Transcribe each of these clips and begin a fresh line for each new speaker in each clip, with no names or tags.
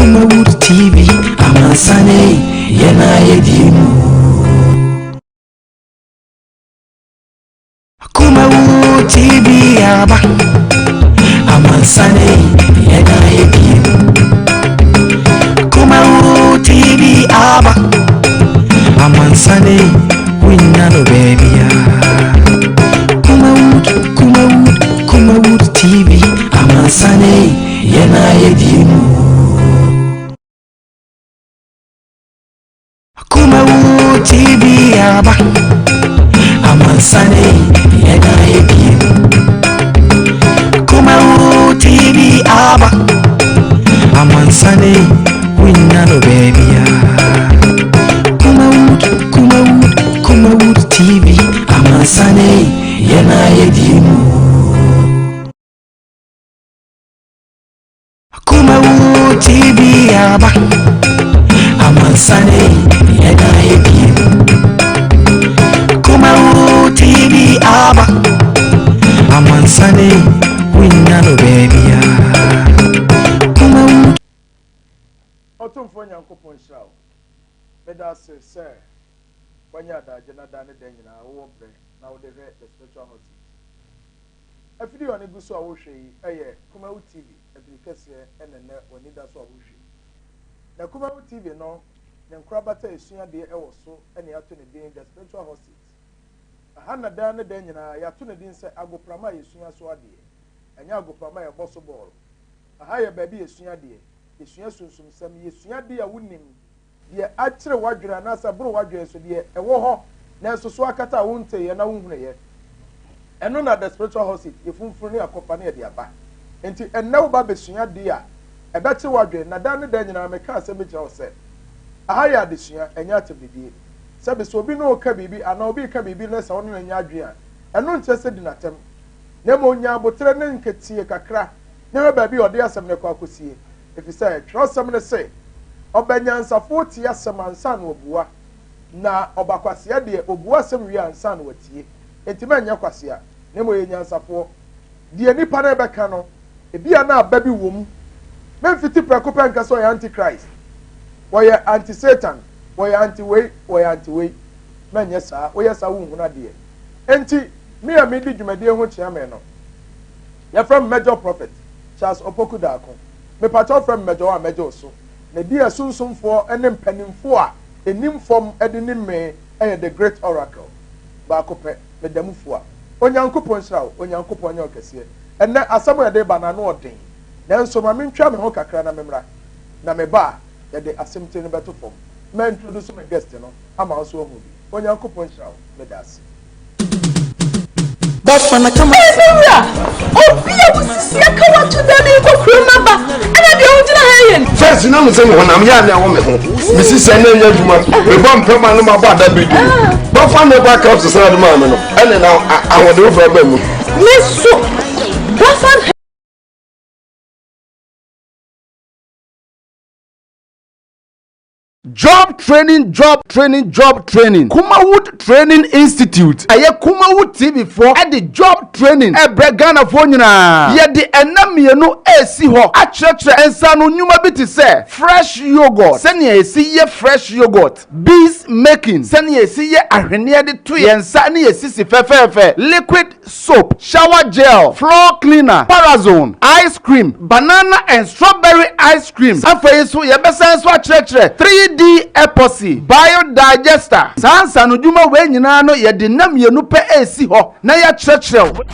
Kumawood TV, Amansane, Yena Yedimu. Kumawood TV, Aba, Amansane, Yena Yedimu. Kumawood TV, Aba, Amansane, Winnano baby. Kumawood TV, Amansane, Yena Yedimu. Kumawood TV, Aba, Amansane, Yena Yedimu. Kumawood TV, Aba, Amansane, Winnano baby. Kumawood TV, Amansane, Yena Yedimu. Kumawood TV, Aba, Amansane, Yena Yedimu. Kumawood TV, Aba, Amansane, Winnano baby. Kumawood.
Otumfo Nyankopon Shao. Meda se wanya da jena da ne den nyina wo bre na wo de hwe the spiritual hot. Afidi oni gu so a wo hwe yi eye Kumawood TV adrikese enene oni da so a wo hwe. Na Kumawood TV no ne nkrabata esua de ewo so ene ato ne den the spiritual hot. Aha na da ne den nyina ya to ne din se agoprama esua so ade. Enya agoprama ye boso ball. Aha ye ba bi esua de. Esua sunsum sam yesua de a wonim de akire wadwira na sa bro wadwira so de ewo ho na so so akata wonte ye na wonhune ye eno na the spiritual house ye funfun ne akopa ne de aba enti enna wo ba besua de a ebeti wadwira na dan ne dan nyina meka ase beja wo se aha ya de sua enya atebedie se be so obi no ka bibi ana obi ka bibi na sa wono na nya adwe a eno nche se di natem na mo nya abotre ne nketie kakra ne ba bi ode asem ne kwa kosie if you say trust someone say obanyansafo tie asem ansa na obua na obakwase de obua asem wi ansa na watie entima nya kwase a ne mo yenyansafo de nipa na beka no ebia na aba bi wom memfiti prekopa nka so ya antichrist woye anti satan woye anti way manya saa woye saa wo huna de enti me a me di dwumade ho chia me no ya from major prophet Charles Opoku Daako me patcho from major so na dia sunsumfo ene mpanimfo a enimfom ede ne me the great oracle ba kopɛ me damfo a onyankopɔn hrawo onyankopɔn nya okese ene asamo ya de ba na no ɔden nanso ma mentwa me ho kakra na memra na me ba ya de asemte ne beto fom ma introduce my guest no ama so hu bi onyankopɔn hrawo me das
Bafana kama Obia busisi akawa to dani ko kuruma ba ana de onjina hayen
first na mo se mo na me ya na wo me ho bisi se na nya djuma me bom pema no ma ba da bedu bafana ba ka so sa de ma me no ene na awode wo fa ba mu
meso bafana
Job training. Kumawood Training Institute. Aye Kumawood TV for at the job training. Ghana for nyina. Ye the enamienu esi ho. Achechre ensa no nyuma bi te say fresh yogurt. Senya esi ye fresh yogurt. Bees making. Senya esi ye ahwene de to ye ensa ne esi si fefefe. Liquid soap, shower gel, floor cleaner, Parazone, ice cream, banana and strawberry ice cream. Afei so ye besen so achechre 3D epoxy biodigester sansa no dwuma we nyina no ye de nam ye no pe esi ho na ya kyerɛkyerɛw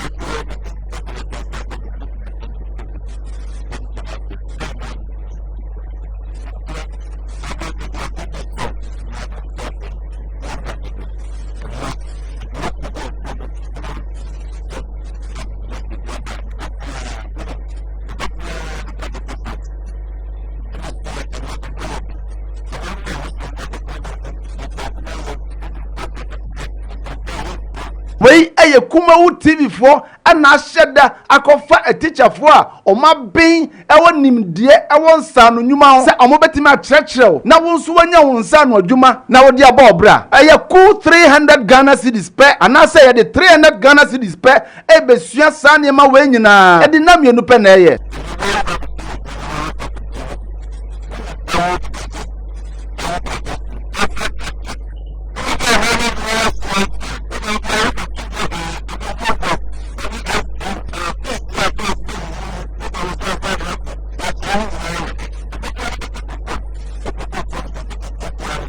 Wei eye Kumawood TV for ana ahyeda akofa a teacher for a oma ben ewo nimdie ewo nsa no nwuma se omo betimi a kyerɛkyerɛw na wo nso wanya wo nsa no adwuma na wo de aba obra eye cool 300 Ghana cedis pe ana se ye de 300 Ghana cedis pe e besua sa ne ma we nyina e de na mienu pe na eye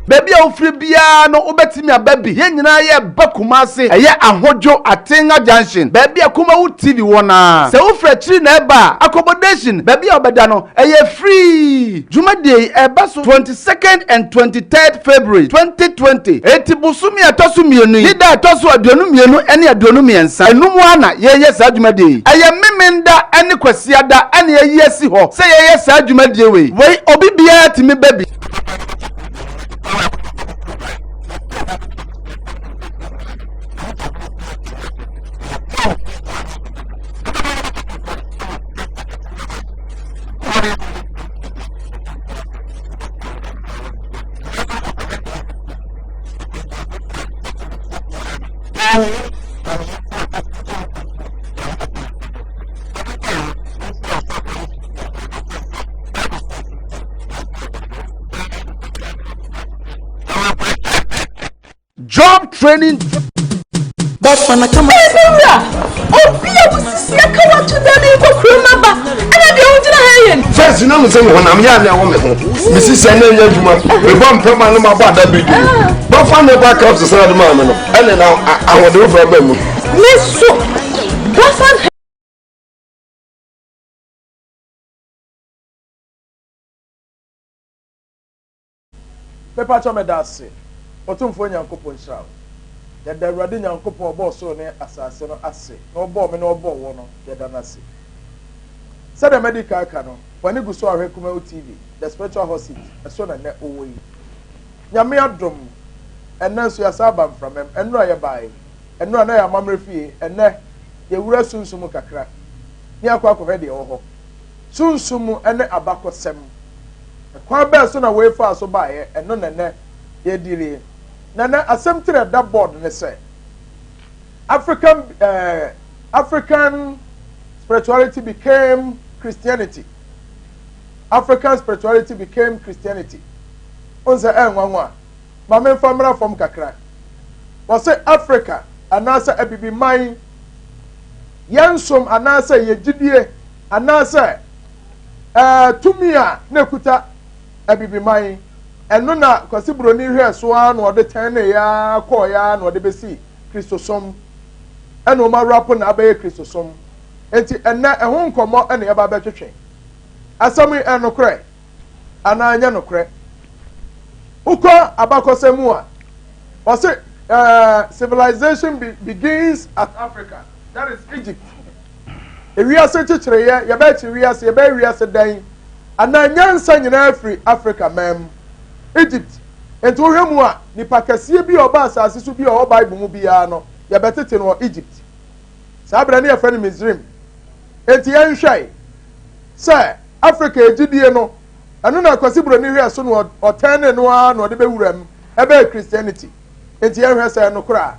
Baby ofri bia no obetimi ababi ye nyina ye bakumase eye ahojo atenga junction baby akoma wu TV wona se wo fra chiri na eba accommodation baby obeda no eye free jumade eba so 22nd and 23rd February 2020 etibusumi atosumienu hida atosu aduonumienu ene aduonumiensa enum ana ye sa jumade eye memenda ene kwasiada ene ye si ho se ye sa jumade we obi bia timi baby job training
Bafana kama
Obia busisi akawa to dani ko kuruma ba ana de onjina hayen
First na me say wona me ya na wo me ho Mrs. Sene nya djuma me bom pema no ma ba da bidu Bafana ba ka so sa de ma me no ene na awode wo fra ba mu
meso bafan
Pepa chome dase otumfo nyankopon hira ya da awurade nyankopon obo so ne asase no ase na obo me na obo wo no ya da nase sada medical ka no wani guso ahwe kuma TV the spiritual hospital eso na ne owo yi nyame adom enne so ya saba from em enno aye bai enno na ya mamre fie enne ye wura sunsum kakra ni akwa akwa de wo ho sunsum ene abakosem kwa be so na we fa so baaye eno nene ye dire nana assemble that board ne say African spirituality became Christianity. African spirituality became Christianity. Onse enwanwa ma me famra from kakra was say Africa anasa ebibi man yansom anasa yegidie anasa tumia nekuta ebibi man eno na kwasi broni hwe so a na ode ten ya ko ya na ode besi Christosom eno ma rapo na abaye Christosom enti ena ehun komo ena ya ba betwetwe asami eno kre ana anya no kre uko abakosemu a wase civilization begins at Africa, that is Egypt. Ewiase chichere ya ba chi wiase ya ba wiase dan ana nyansa nyina free Africa mem Egypt ento hwemu a nipa kase bi oba asase so bi o Bible mu bia no ya betete no Egypt sabra ne ya fa ni Misrim enti yan hwai say Africa ejidie no anu na kwasibro ni hwe so no otene no a no de bewuram ebe Christianity enti yan hwe say no kra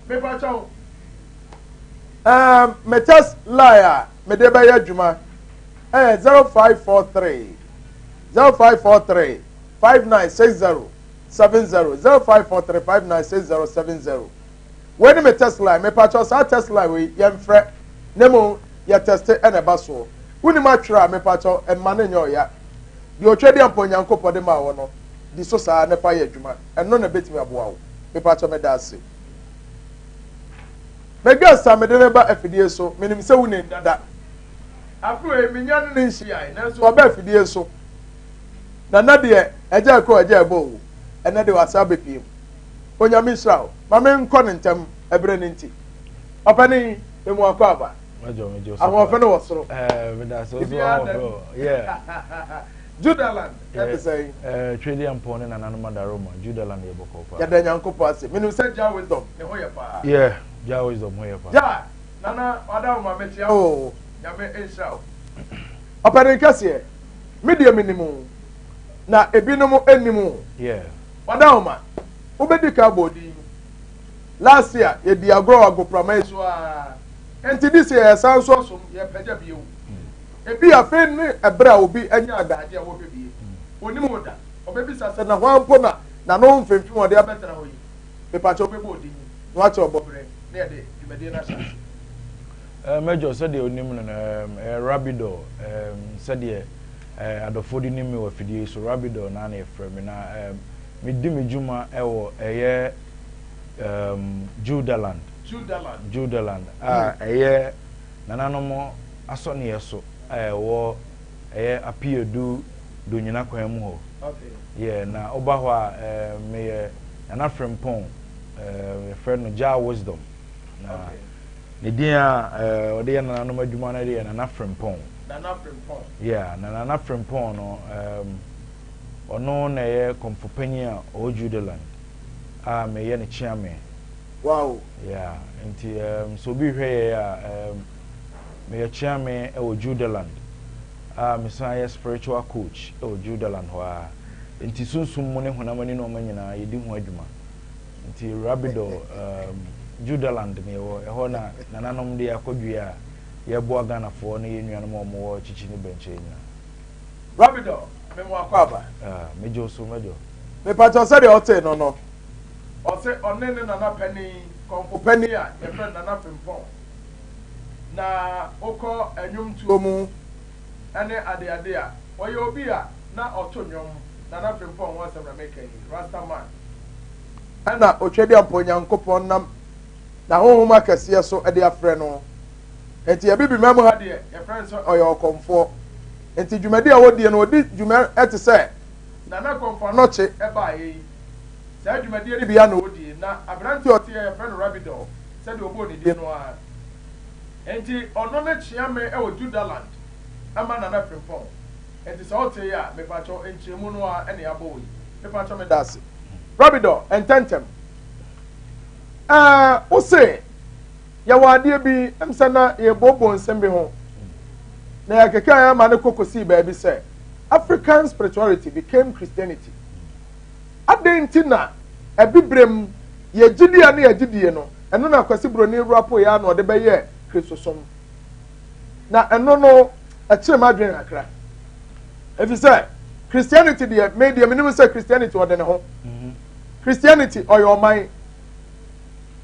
me pa chawo metas liar me de ba ya djuma 0543 5960 70 0543 596070 when me Tesla me pa chawo sa Tesla we yemfre nemo ya teste ene baso wuni ma twra me pa chawo en mane nyo ya di otwedi amponyankopɔ de ma wo no di so saa ne pa ya adwuma eno na betimi aboa wo me pa chawo me da ase me gasa me de ne ba afidie so menim se wuni dada afro e minya no nshi ai na so oba afidie so na de eja ko eja ebo ene de wasa bepiem onyame israel ma me nkɔ ne ntem ebre ne nti opani emu akɔ aba àwọn ọ̀fẹ́ náà wọ̀ sọ̀rọ̀. Judaland ẹ ti sẹ́yìn.
Trading and pawn and another Roma. Judaland yẹ bọ̀kọ̀ pa.
Yàda ẹ̀yàn kó ase. Mi ni sẹ́ Jah wisdom ni hó yẹ pa.
Yeah, Jah wisdom hó yẹ pa.
Jah nana ọ̀dà ọ̀ma mẹ́tìá o yàmẹ́ ẹ̀ṣá o. Ọ̀pẹ̀ni kẹ́sìẹ̀ mi di èmi ni mu na ebinom ẹni mu. Ọ̀dà ọ̀ma ó bẹ́ di ká bọ̀ di. Last year yẹ di agorɔ agopramá yẹ so aa. Enti this year sanso so ye peja biu. Ebi afen ne ebra obi anya adaje a wo be bi. onimu da obebisa se na hwampo na no mfemfi wode abetara ho yi pepacho bebo odi no acho obobre na ye de dwumade na sha
Major said the onim no Rabido said the adofo di nim wa fidie so Rabido na na efrem na me di me juma ewo eye Judaland eye nananom aso ne yeso wo eye apiedu do nyina kwan mu ho yeah na oba ho a me na frempon friend no ja wisdom na ne dia ode ya nananom adwuma na dia na frempon yeah na frempon no ono na ye komfopanya o Judaland me ye ne chiame
wow
yeah nti so bi hwe ya me ye chiame e o Judaland me say spiritual coach e o Judaland ho a nti sunsum mu ne honamani no manyina ye di ho adwuma nti Rabido Judaland me wo e ho na nananom de akodua ye bo Ghana fo na ye nuanom omo chichi ne benche nyina
Rabido me mo akwaba
mejo so mejo
me pacho say the hotel no o say onene nana penny konfo penny a ye friend nana pimpon na oko enwum tuo mu ene ade a oye obi a na oto nwom nana pimpon wa sem na make rasta man ana otwedi amponya nkopon nam na hohoma kase so ade afre no enti ye bibi mem ha de ye friend so oye okomfo enti dwumade a wodi no odi dwuma etese nana komfo no che e ba yi sa dwumade ni bia na wodi na abranti ote ye friend Rabido se de obo ni die no a enti ono na chiame e wo Judaland ama nana pimpon enti so ote ya me pacho enchemu no a ene abo yi me pacho me dase Rabido ententem o say ya wade bi emsana ye bobo nsem bi ho na ya keka ya ma ne kokosi ba bi say African spirituality became Christianity adentina ebibrem ye gidie na ye gidie no eno na kwasi broni rapo ya na ode be ye Kristosom na eno no a kire madwen akra if you say Christianity the media minimum say Christianity ode ne ho Christianity or your mind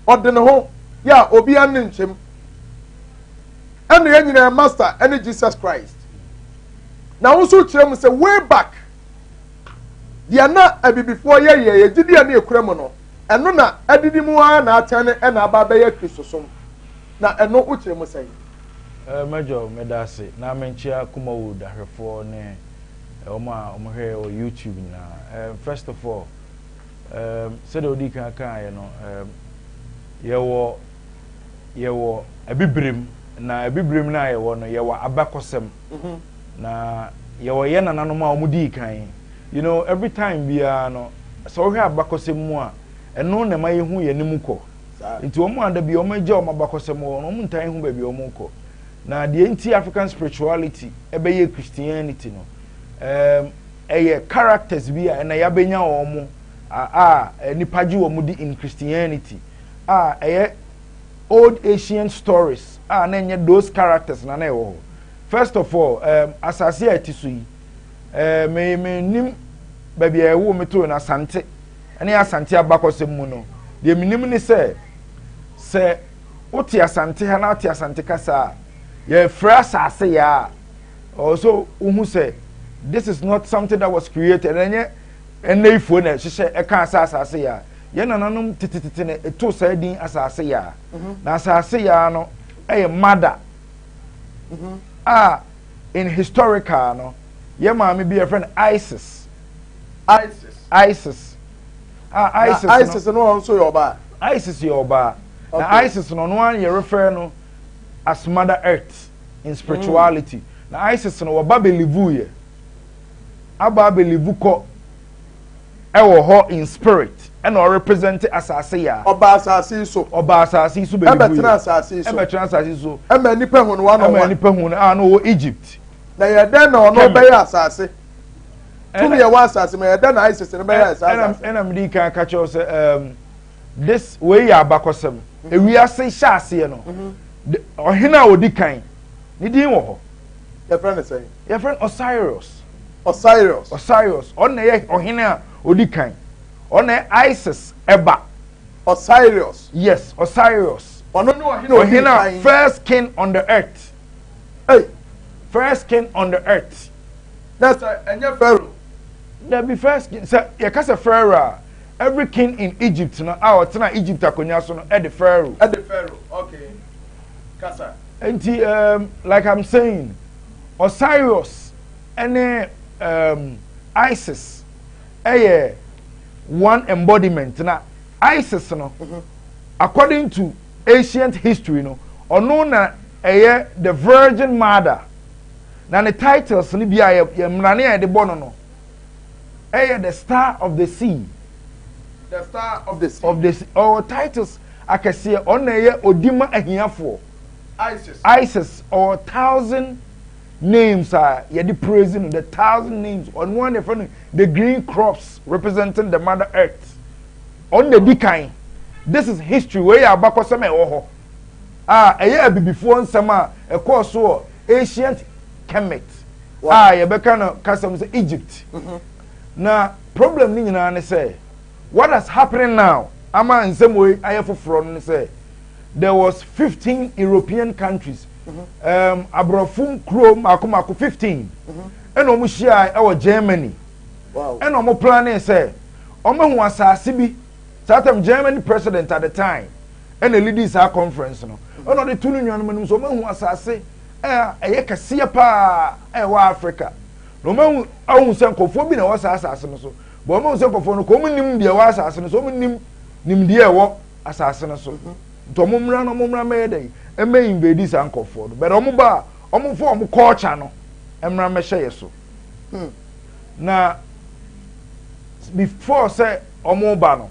ode ne ho ya obi an nchem eno ye nyina master ene Jesus Christ na also kire mu say way back dia na abibifo ye gidie na ekura mu no eno na adidi mu ha na atane ena aba be ye Kristosom na eno wo kire mu say
Major medase na menchia kumawood ahwefo ne omo o YouTube na first of all said odi kan ye no yewo abibrem na abibrem na yewo no yewo abakosem na yewo ye nananom a omudi kan you know every time bia no so hwe abakosem mu a eno na maye hu ye nimu ko nti omo anda bia omo je omo abakosem wo no omo ntan hu ba bia omo ko na the anti-African spirituality ebeye Christianity no eye characters bia na ya benya omo nipaji wo mudi in Christianity eye old Asian stories na enye those characters na na ewo first of all asase atisu yi me nim ba bia ewo meto na sante ene asante abakosem mu no de minim ni se oti asante ha na oti asante kasa ye fresh asase ya also who say this is not something that was created enye ifo na hye e kan asase ya ye nananom titititi ne eto sa din asase ya na asase ya no mother in historical no ye maame bi a friend ISIS no
also your ba
ISIS your ba na ISIS no one ye refer no as Mother Earth in spirituality na ISIS no wa believe ye aba believe ko ewo ho in spirit and or represent asase ya
oba asase so
believe
ebetena asase so ema nipa hu no
no Egypt
na ye den na ono be ya asase tumi ye wa asase ma ye den na ISIS no be ya asase
and am di kan catch us this way ya abakosem ewi ase sha ase no ohina odi kan ni din wo ho
your friend is saying
your friend Osiris
Osiris.
Osiris on ye ohene odi kan on ISIS eba
Osiris.
yes Osiris
Ono no ohene
first king on the earth
hey
first king on the earth
that's enye pharaoh
there be first king say ye ka say pharaoh every king in Egypt no a otena Egypt akonya so no e the pharaoh
okay kasa
and like I'm saying Osiris and ISIS one embodiment na ISIS no according to ancient history no ono na the Virgin Mother na the titles ni bia ye mrane ya de bono no the Star of the Sea
the Star of the Sea
of this or titles akese ono odima ahiafo ISIS or 1,000 names are the praising the 1,000 names on one of the green crops representing the Mother Earth on the decline. This is history where you are back on some a year before nsama a course so ancient Kemet you be kind of customs Egypt now problem ni nyina say what is happening now ama in some way I have for say there was 15 European countries abrofum krom akomako 15 and omo shia e Germany wow and omo planning say omo hu asase bi satam Germany president at the time and the leaders our conference no ono de tunu nwan manum so omo hu asase eye kase pa wa Africa no omo hu se nkofo bi na wa asase no so bo omo hu se nkofo no ko omo nim de wa asase no so omo nim de e wo asase no so to mumra no mumra me dey e me invade sankofo do but omo ba omo fo omo culture no emra me hye so na before say omo ba no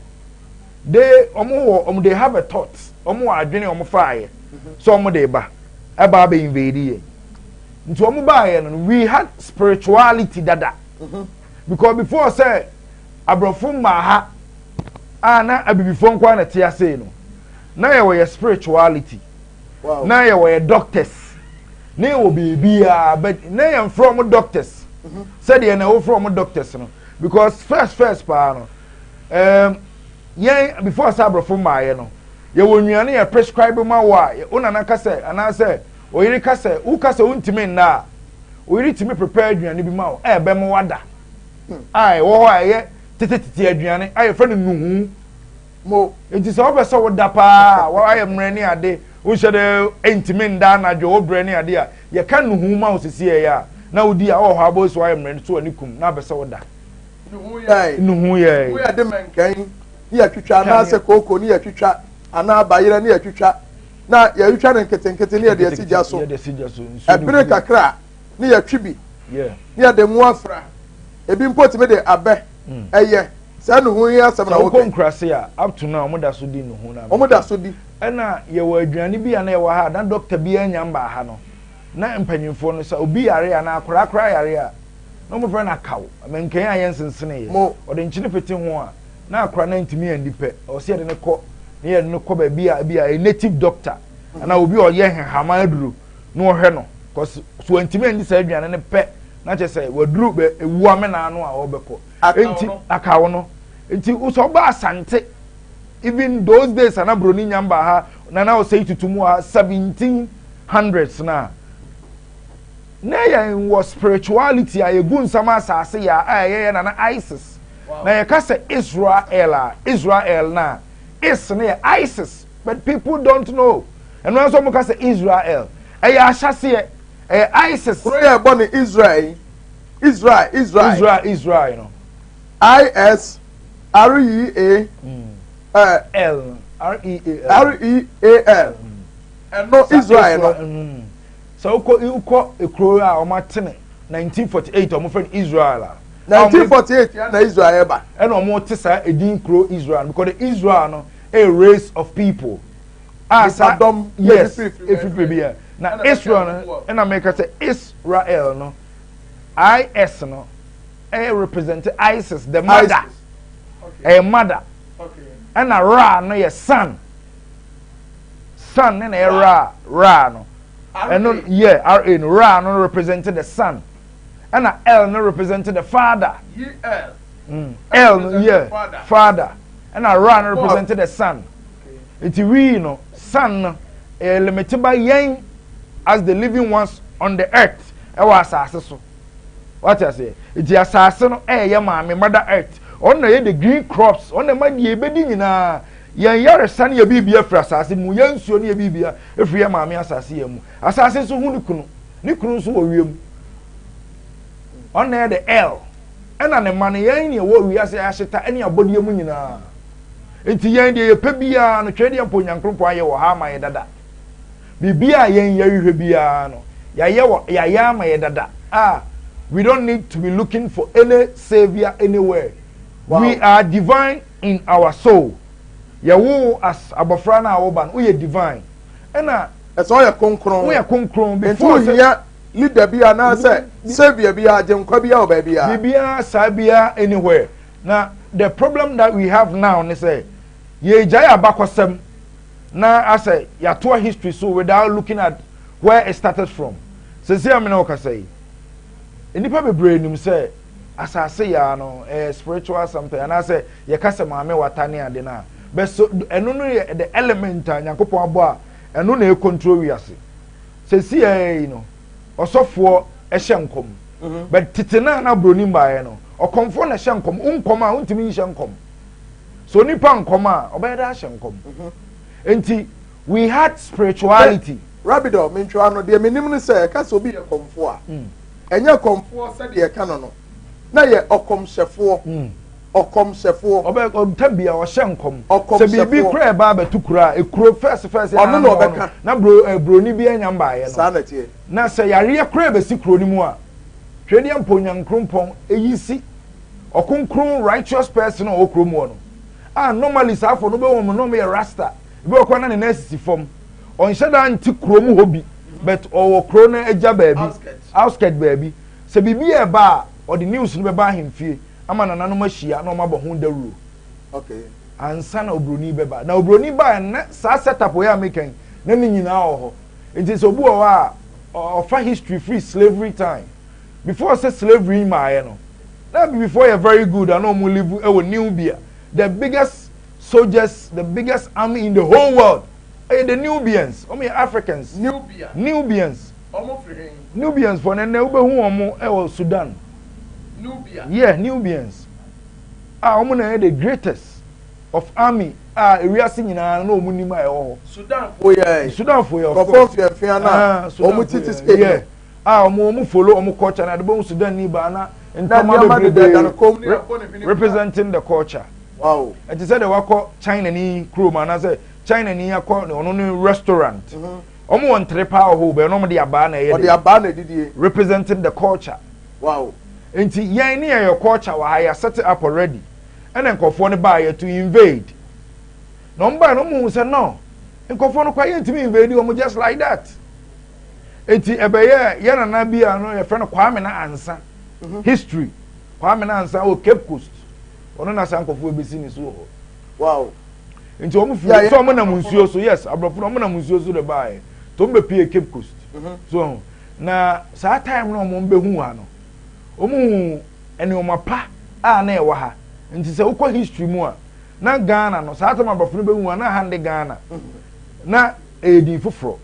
they have a thought omo adwene omo faaye so omo dey ba e ba be invade ye nti omo ba ye no we had spirituality dada because before say abrofo ma ha na abibifo nkwa na tia say no na ye spirituality wow na ye doctors na ye bibia but na ye from doctors said ye na from doctors no because first pa no yen before sabrofo ma ye no ye wonnuane ye prescribe ma wa una na ka say ana say oyiri ka say u ka say untimi na oyiri timi prepare aduane bi ma o be mo wada ai wo ye tete aduane ai fa no nuhu mo enti so obese wo da pa wa aye mrani ade wo hye entimi nda na dwo obrani ade a ye ka nuhu ma osisi ye ya na odi a wo ho abo so aye mrani so anikum na bese wo da nuhu ye
wo ya de menkan ni ya twitwa na se koko ni ya twitwa ana bayira ni ya twitwa na ya twitwa ne nketenkete ni ya de asija so ebere kakra ni ya twibi ni ya de muafra ebi mpoti me de abe eye say no hu ya asem na wo
konkrase a up to now omoda so di no hu na
omoda so di
na ye wa aduane bi na ye wa ha na doctor bi anya mba ha no na mpanyimfo no sa obi yare ya na akra yare a no mo fre na kawo amenkan ayen sensene ye o de nchine pete ho a na akra na ntimi andipe o se de ne ko ne ye ne ko ba bi a native doctor na obi o ye hama aduru no hwe no cause so ntimi andi sa aduane ne pe na che say waduru be ewu amena no a obeko enti akawo no enti uso ba asante even those days ana broni nyamba ha na o say tutumu ha 1700s na ya was spirituality a yegun sama asase ya ayeye na ISIS na ye ka say Israel na is na ISIS but people don't know and when some ka say Israel ahase ISIS
roya born in Israel you know IS REA
L
REAL and no Israel no
so uko ekro a o matene 1948 o mo friend Israel
1948 ya na Israel ba
and o mo tesa edin kro Israel because the Israel no a race of people as Adam yes if you na Israel no and America say Israel no IS no represent ISIS the mother a mother and a Ra no your son and a Ra no and no yeah Ra no represented the son and L no represented the father.
L.
L yeah father. And Ra no represented the son. It's we no son limited by yen as the living ones on the earth. E was asase so. What I say? It's asase no maame mother earth. On the green crops on the money ebedi nyina. Yen yare san ye bibia fra asase mu yen suo ne ye bibia efri ye maame asase ye mu. Asase so hu ni kunu so wo wiem. On the L. Ena ne man yen ne wo wiase aheta ene abodie mu nyina. Enti yen de ye pebia no twede mpo nyankropo aye wo ha ma ye dada. Bibia yen ye hwe bia no. Ya ma ye dada. We don't need to be looking for any savior anywhere. Wow. We are divine in our soul. Yawo as abofra na awoban, we are divine. Ena
it's all your konkron.
We are konkron before
you leader be na say savior be ajenkwa be o ba bia.
Bibia sabia anywhere. Now the problem that we have now is say ye jaya bakosem na I say ya to history so without looking at where it started from. Say am na o say enipa bebre nim say asase ya no spiritual something and I say ye kase maame watane ade na but so eno no the element Nyankopon abo a eno na e control wi ase say you know osofo ehye nkom but titena na broni mbae no okomfo na ehye nkom unkom a untimi ehye nkom so nipa nkom a obeda ehye nkom enti we had spirituality
rabido mentwa no de menim ne say kase obi ye komfo a enye komfo se de ka no na ye okomhyefo okomhyefo
otabia o hyenkom se bibi kura ba betukura ekuro first
ono no obeka
na broni bi anyam baaye no
sa na tie
na se yare kura be si kuro ni mu a twede amponyankrompon eyisi okonkron righteous person o kuro mu no normally sa afo no be won no me rasta be okwa na ne nasisi fom on sheda anti kuro mu hobi but o kuro na eja baabi outskirt baabi se bibi e ba or the news no be ba himfie ama na nanu mahia na o ma bo ho dawuro
okay
ansa na obroni be ba na obroni ba na sa setup we american na ni nyina ho it is obu o a of history free slavery time before say slavery ma no that before you very good and no mo live e Nubia the biggest soldiers the biggest army in the whole world the Nubians Africans Nubians Nubians for na ube hu omo e Sudan
Nubia
yeah Nubians omo na the greatest of army ewiase nyina na omo nima e ho
Sudan for your na omo titi state
yeah omo follow omo culture na the bon Sudan ni ba na representing the culture
wow
it is said they wako China ni crew man na say China ni akọ ono ni restaurant omo won trepa ho be no mo de aba na ye
o de aba na didie
representing the culture
wow
enti yan ni your culture wa ya set up already and nkofo ne ba ya to invade no mba no mu say no nkofo no kwa ye ntimi invade omo just like that enti ebeye ye na na bia no ye friend Kwame na Ansa history Kwame na Ansa o Cape Coast ono na san nkofo ebesi ni so ho
wow
nti omo fu so omo na munsuo so yes abrofo omo na munsuo so de bae to mbe pie Cape Coast so na sa time no omo mbe hu ha no omo ene omo pa na e wa ha nti se ukọ history mu a na Ghana no sa time abrofo be hu na hande Ghana na edi foforo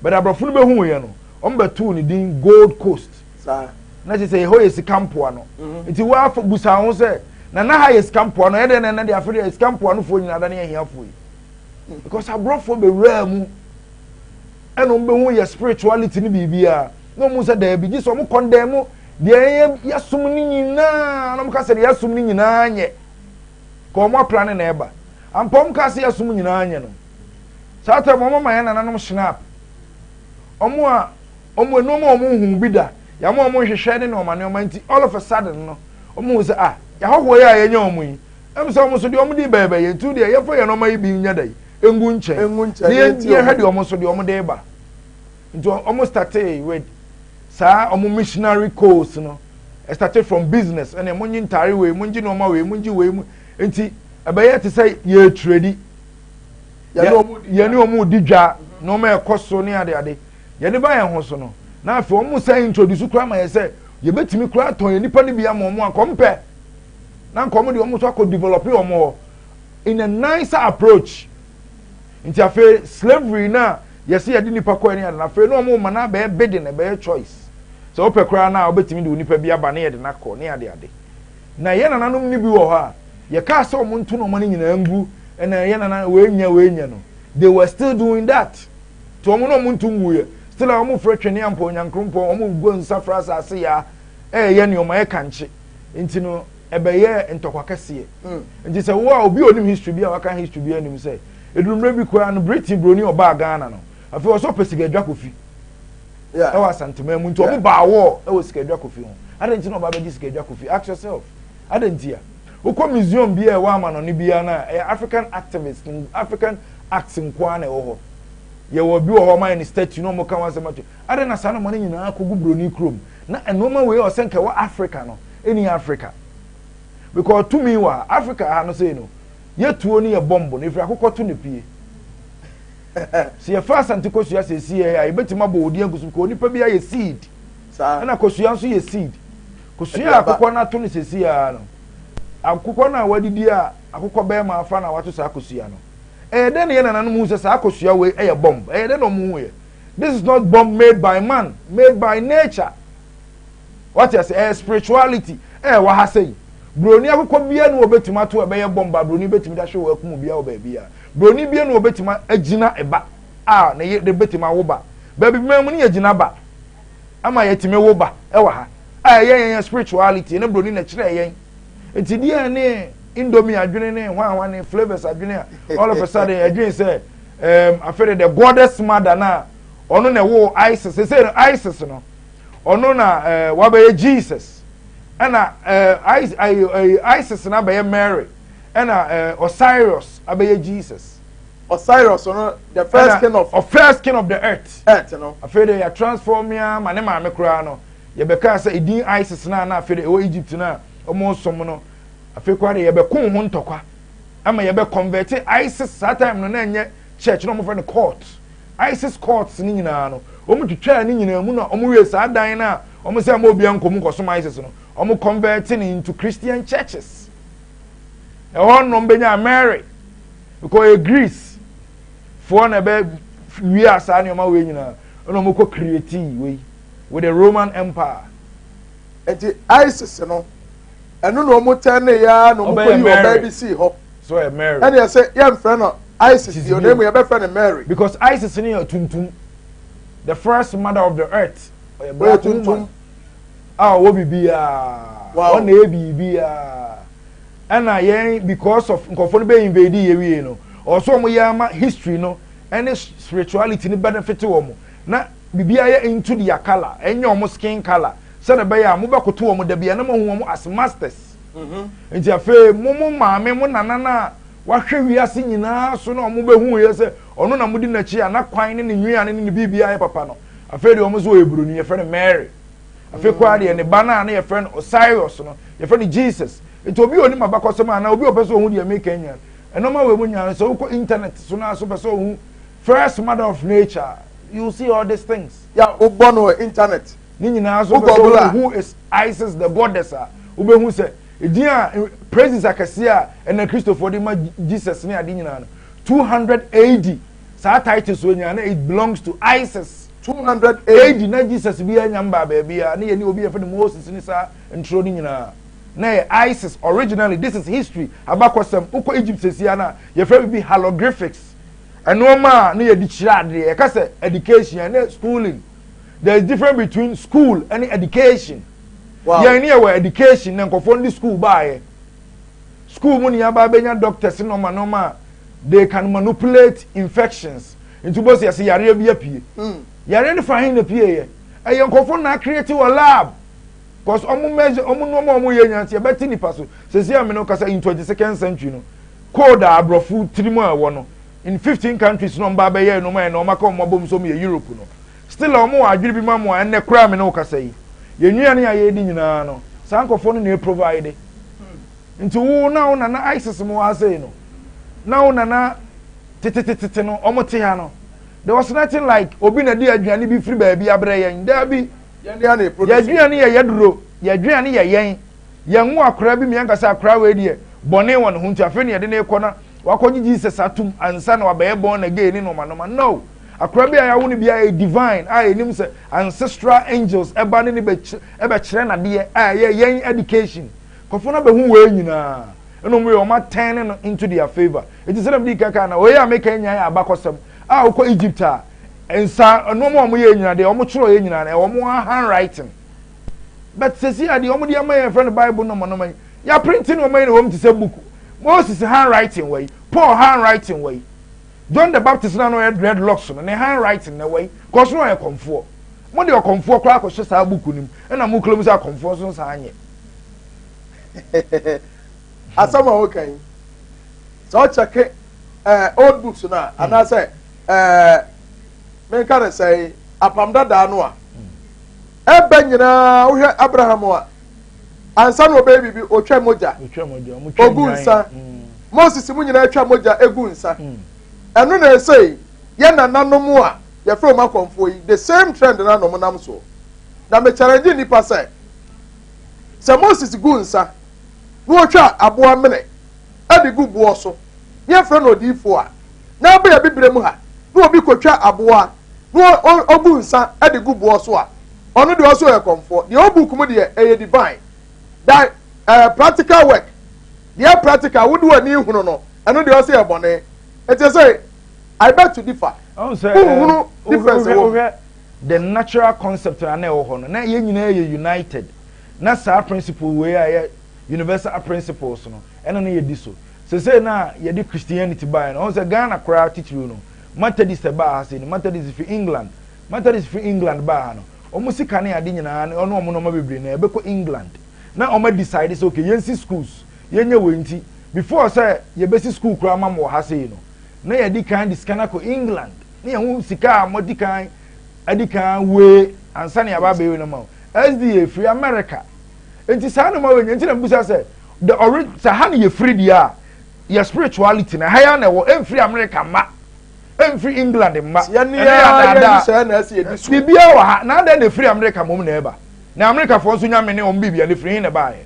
but abrofo be hu ye no omo be tu ni din Gold Coast
sa
na se ho yesi campo no nti wa busa ho se na ha yes campo no ede na de afere yes campo no fo nyina da na ehiafo yi because abrofo be ramu eno mbe hu yes spirituality ni bibia no mu se da bi so mu condemn de yasum ni nyina no mu ka se de yasum ni nyina anye ko mo plan na eba ampom ka se yasum nyina anye no sata mo mama ya na nanom snap omo no mo hu bi da ya mo hwehwe de no ma ne o manti all of a sudden no omo se ya hoho ya yenye omu yi emso omu so de omu di bebe ye tu de ye fo ye no ma ibi nya dai engu nche ye hwede omu so de omu de ba nto omu started with sa omu missionary course no started from business and emunyi ntare we munji no ma we munji we mu nti abaye te say ye trade ye no omu di dwa no ma ekoso ne ade ye ne ba ye ho so no na afi omu say introduce kura ma ye say ye betimi kura ton ye nipa ni bia mo mo akompe na nkomo de omo so akọ develop omo in a nicer approach nti afa slavery na yesi ye de nipa ko ani na afa no omo ma na be bede na be choice so ope kura na obetimi de nipa bia ba na ye de na ko ne ade na ye na nanom ni bi wo ha ye ka so omo ntu no mo ni nyina ngu na ye na we nya no they were still doing that to omo no mo ntu ngu ye still omo fra twene ampo nyankrompo omo go nsafra asase ya ye ne omo ye kanche nti no ebeye ntokwa kese nti se wo obi onim history bia waka history bia nim se edumre bi kwa no Britain broni oba Ghana no afi wo so pesigadwa kofi yeah e wa santema mu nti obi ba wo e wo sigadwa kofi ho adanti no oba be sigadwa kofi ask yourself adanti ya ukọ museum bia e wa ama no ne bia na African activists African acts nkwa na e wo ho ye wo bi wo ho man ni statue no mo kan wa semato adana sa no mo nyina akogu broni krom na enoma we o senka wa Africa no any Africa because to me wa Africa ha no say no ye tuo ni ye bombo na ifra akokọ to ne pie si ye fast antikosua se si ye ai betima bo odi agusu ko nipa bia ye seed sa na kosua nso ye seed kosua akokọ na to ne se si ya no akokọ na wadidi a akokọ be ma afa na wato sa kosua no den ye nananom hu se sa akosua we ye bomb den no mu ye this is not bomb made by man made by nature what you say spirituality wa ha say broni akokọ bia no obetima to ebe ye bomba broni betimi da hwe wakum bia oba bia broni bia no obetima agina eba na ye de betima wo ba ba bi memu ne agina ba ama ye time wo ba wa ha ye spirituality ne broni na kire ye enti dia ne indomie adwene ne hwan ne flavors adwene all of a sudden adwene say afere the goddess mother na ono na wo ISIS say ISIS no ono na wabaye Jesus ana ISIS na baye Mary ana Osiris abaye Jesus
Osiris no the first king of the earth
no afede ya transform ya mane ma me kura no ye beka say idin ISIS na afede o Egypt na omo som no afe kwa de ye be kun ho ntokwa ama ye be convert ISIS that time no na enye church no mo friend court ISIS courts ni nyina no omo twetwa ni nyina mu na omo we sa dan na omo say ma obi ankom kosom ISIS no omo converting into Christian churches e won no benya Mary because Greece for na be we asa na ma we nyina no mo ko create we with the Roman Empire
enti ISIS no eno no mo tane ya no mo ko yi oba bi si ho
so e Mary
and you say yam friend no ISIS your name you be friend Mary
because ISIS ni tuntum the first mother of the earth
black tuntum
wo bibia ona e bibia ana yen because of nkofo no be invade ye wie no also mo yama history no any spirituality ni benefit wo mo na bibia ye into their color enye omo skin color so na be ya mo be koto wo mo da bia na mo hu wo as masters nti afa mo maame mo nana na wahwe wiase nyina so na omo be hu ye se ono na mo di na chi ana kwan ne nwia ne bibia ye papa no afa de omo so eburu ni ye fe Mary afi kwa de ne bana na ye friend Osiris no ye friend Jesus enti obi oni mabakosem ana obi opeso hu de make enya eno ma we munya so ko internet so na so peso hu first mother of nature you see all these things
ya obono internet
ni nyina so peso who is Isis the goddess obe hu se edia praises akase a ena Christopher de ma Jesus ne ade nyina 200 AD sa title so nya na it belongs to Isis 200 AD na Jesus bi anya mba baabia na ye ni obi efe Moses ni sa intro ni nyina na ISIS originally this is history abakosem uko Egypt sesia na ye fe bi hieroglyphics eno ma na ye di chirade ye ka say education and schooling there is difference between school and education wow ye ni we education na nkofo ndi school baaye school mu ni aba benya doctors no ma they can manipulate infections into both yase yare bi apie yare ni fahin na pie ye e nkofo na create a lab because omu measure omu no ma omu ye nyanti e beti nipa so sesi am no kasa in 22nd century no code abrofu trimu a wo no in 15 countries no mba be ye no ma no maka omu bom so me Europe no still omu adwiri bi ma mo enne kra me no kasa yi ye nnuane ya ye di nyina no sankofo no na provide nti wo na ISIS mo ase no na tete no omu te ha no there was nothing like obi na di aduane bi free baabi abre yen there be yɛdua ne yɛ yɛduro yɛdua ne yɛ yɛn yɛnwo akora bi miɛnka sɛ akora wei deɛ bɔne wɔ ne ho nti afei ne yɛde ne kɔ na wakɔgye Jesus atum ansa na wabɛyɛ bɔn na gay ne noma no akora bi a yɛawo no bi a divine a yɛnim sɛ ancestral angels ɛba ne ɛbɛkyerɛ nadeɛ a ɛyɛ yɛn education kɔfo no bɛhu wei nyinaa ɛno mu yɛ ɔma turn no into their favor ɛti sɛ na mdi kaka na ɔyɛ a meka nyinaa yɛ abakɔsɛm a wokɔ Egypt a nsa nneɛma a wɔyɛ nyinaa deɛ wɔn kyerɛ yɛ nyinaa wɔn handwriting but sɛsi adeɛ wɔn de ama yɛn fɛ no Bible noma yɛ printing wɔn yɛ na wɔn ti sɛ book Moses handwriting wɔ yi Paul handwriting wɔ yi John the Baptist na no yɛ dreadlocks no ne handwriting na wɔ yi kɔso no yɛ kɔnfoɔ mo de ɔkɔnfoɔ koraa akɔhyɛ saa book nim ɛna mo kura mu sɛ akɔnfoɔ nso saa nyɛ
asɛm a wɔka yi sɛ ɔkyɛke old books no a anaasɛ menka ne sɛ apam dadaa no a ɛbɛ nyinaa wohwɛ Abraham a ansa na ɔbɛyɛ biribi ɔtwa mogya ogu nsa Moses mu nyinaa atwa mogya egu nsa ɛno na ɛsɛ yɛ nananom a yɛfrɛ ɔma akɔmfoɔ yi the same trend na nom nam so na mekyerɛgye nipa sɛ Moses gu nsa na ɔtwa aboa mene ɛde gu boɔ so yɛfrɛ no odiifo a na abɛyɛ bibire mu ha na obi kɔtwa aboa na ɔgu nsa ɛde gu boɔ so a ɔno deɛ ɔso yɛ kɔmfoɔ deɛ ɔbu kum deɛ ɛyɛ divine that practical work deɛ practical wode w'ani hunu no ɛno deɛ ɔso yɛ bɔne ɛte sɛ I beg to differ wohunu difference wɔ
the natural concept na ɛwɔ hɔ no na yɛn nyinaa yɛ united na saa principle wei a yɛ universal principles no ɛna no yɛdi so sɛsɛ na yɛde Christianity baeɛ no ɔho sɛ Ghana koraa titiri no Methodist baa ha sei no Methodist fi England baa ha no ɔmo sika ne ade nyinaa no ɔno ɔmo nɔma bebree na ɛbɛkɔ England na ɔmo decide sɛ okay yɛnsi schools yɛnyɛ wɔ nti before sɛ yɛbɛsi school koraa ma mo wɔ ha sei no na yɛdi kan de sika na kɔ England na yɛn ho sika a mo di kan adi kan wee ansa na yɛaba abɛyɛ no ma SDA free America enti saa no ma wɔ nti na mbusa sɛ the ori sa ha ne yɛ free dia yɛ spirituality na ha ya na ɛwɔ free America ma free England ma
yɛne ya na ɛsɛ yɛdi so
bibia wɔ ha na ada na free America mom na ɛba na America fo nso nyame ne ɔm bibia ne free na ba yɛ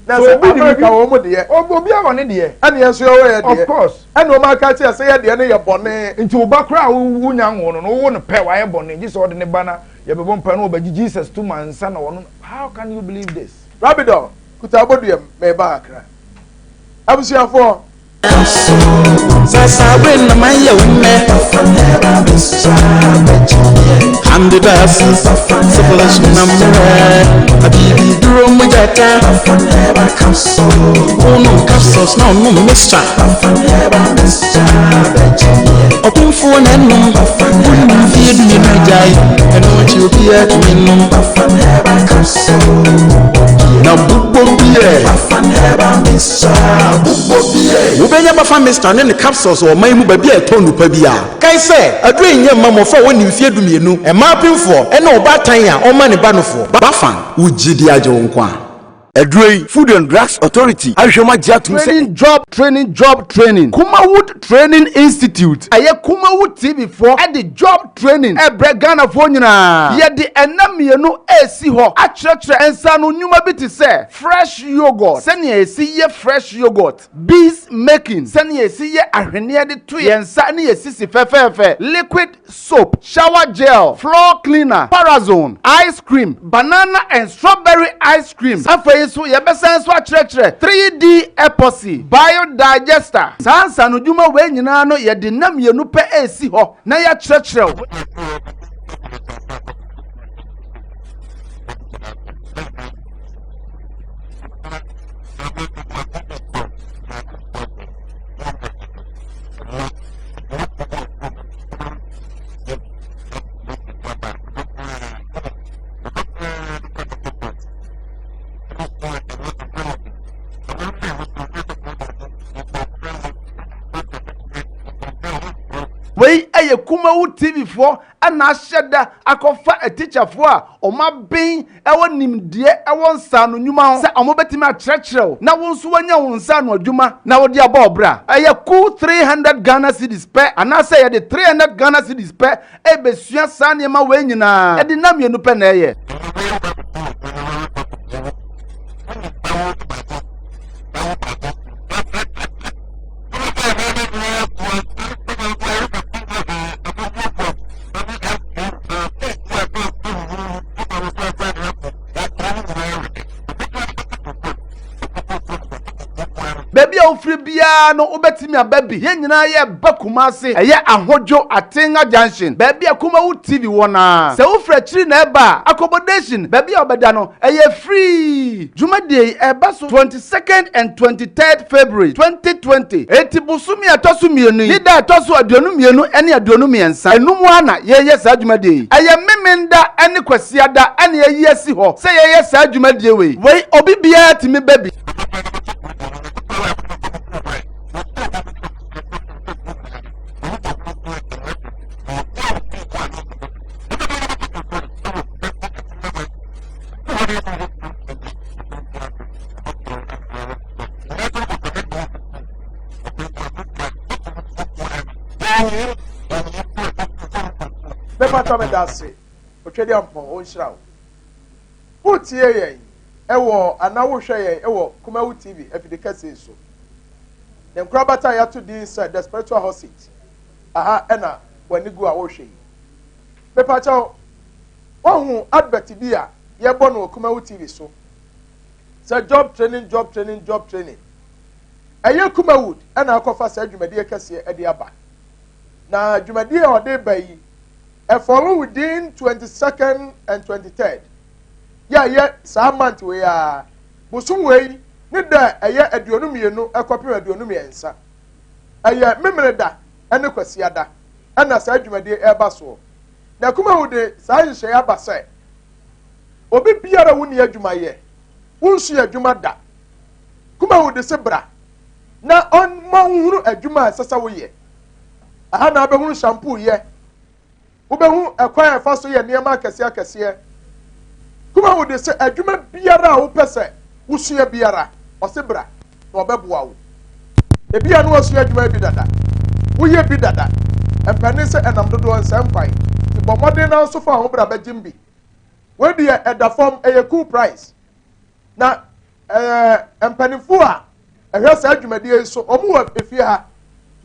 na sɛ America wɔ mo deɛ
obi a wɔ ne deɛ
ɛne yɛn so yɛwɔ yɛ deɛ
of course
ɛne ɔma aka kyerɛ sɛ yɛ deɛ ne yɛ bɔne
nti oba kora a wonya ngo no wo no pɛ wayɛ bɔne gye sɛ ɔde ne ba na yɛbɛbɔ mpa no ɔbɛgye Jesus to mansa na wɔno how can you believe this
Rabidon kuta aboduam meba akra abusuafoɔ
Sasa wena maya ume Hamdidas Sibilash namre Habibi duro mujata Ono capsules na ono mister Openfo na enum Wunu fiedu ni najai Eno chi opia tuminum Na bubo biye Wobenya bafa mister ne capsules o man mu ba bia etonu pa bia kai se adru enye mamofo woni mfie dumienu e ma pinfo e na obatan a o ma ne ba nofo bafa ugidi agye wonko a Edrei Food and Drugs Authority ahwema giatum se
training Kumawood Training Institute aye Kumawood TV4 at the job training e Ghana fo nyina ye de enamienu esi ho akyerɛkyerɛ ensa no nyuma bi te sɛ fresh yogurt sɛnea esi ye fresh yogurt bees making sɛnea esi ye ahwene de to ye nsa ne esi fɛfɛɛfɛ liquid soap shower gel floor cleaner parazone ice cream banana and strawberry ice cream so yɛbɛsan so akyerɛkyerɛ 3D epoxy biodigester sansa no dwuma we nyinaa no yɛde nam yɛnu pɛ esi hɔ na yɛkyerɛkyerɛ ɛyɛ Kumawu TV for ana ahyɛda akɔfa a teacher for a ɔma ben ɛwɔ nimdeɛ ɛwɔ nsa no nnwuma ho sɛ ɔmo betimi akyerɛkyerɛw na wo nso wanya wo nsa no adwuma na wo de abɔ ɔbra ɛyɛ cool 300 Ghana cedis pɛ anaasɛ yɛde 300 Ghana cedis pɛ ɛbɛsua saa nneɛma wei nyinaa ɛde na mmienu pɛ na ɛyɛ baby a ofiri bia no obetimi ababi ye nyina ye bakuma ase eye ahodwo atenga junction baby a Kumawu TV wona se ofra chiri na eba accommodation baby a obeda no eye free jumadie eba so 22nd and 23rd February 2020 etibusumi atosu mienu nida atosu aduonu mienu ene aduonu miensa enumu ana ye sa jumadie eye memenda ene kwasiada ene ye asi ho se ye sa jumadie we obi bia timi baby
Never tell me that say. Otwedi ampon o nhyira wo. Utie yen. Ewo anawo hwe yen ewo Kumawu TV afide kase so. Dem krabata ya to the inside the spiritual house seat. Aha ena wani gu a wo hwe. Pepa chawo. Ohu advert bi a ye bo no Kumawu TV so. Say job training. Eye Kumawu ena akofa sa adwumade kase e de aba. Na adwumade e ode bayi follow within 22nd and 23rd. Yeah, some month we are. Busum way, need that a year at Dionumiano, a copy of Dionumiansa. A year memorada, and a quasiada, and a Sajumadi Airbaso. Now come out the science Abasa. Obi Piara Wunia Jumaye. Unsia Jumada. Come out the Sebra. Now on Mauru a Juma Sasawaye. I had a shampoo ye. Ubehu acquire first year near Marcasia. Kumawu de se adwuma biara wo pese wo sua biara osebra na obeboa wo e bia no osua adwuma bi dada wo ye bi dada empane se enam dodo nsempai ti bomode na so fa ho bra bagimbi we de eda form e cool price na empanifo a ehwe sa adwuma de so omu wa efie ha